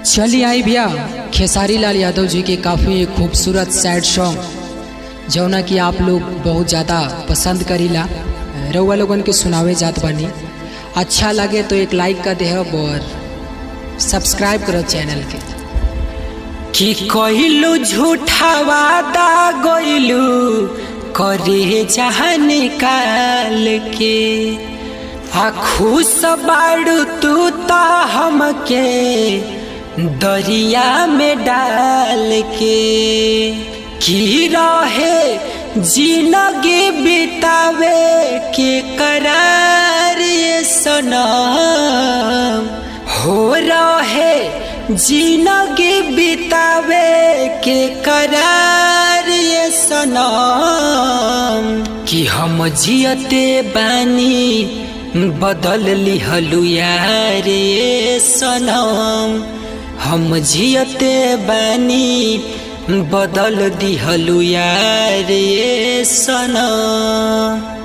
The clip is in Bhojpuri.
चलिए आई भैया खेसारी लाल यादव जी के काफ़ी खूबसूरत सैड सॉन्ग जौना कि आप लोग बहुत ज़्यादा पसंद करीला रउआ लोगन के सुनावे जात बानी। अच्छा लगे तो एक लाइक कर देहब और सब्सक्राइब करो चैनल के। कि कहिलू झूठा वादा गइलू करे जहाँ निकाल के आ खुश बाड़ू तू ता हमके दरिया में डाल के की रहे जिंदगी बितावे के करार ये सनम हो रहे जिंदगी बितावे के करार ये सनम कि हम जियते बानी बदल लिहलू यार ये सनम हम जियते बानी बदल दिहलू यार ये सनम।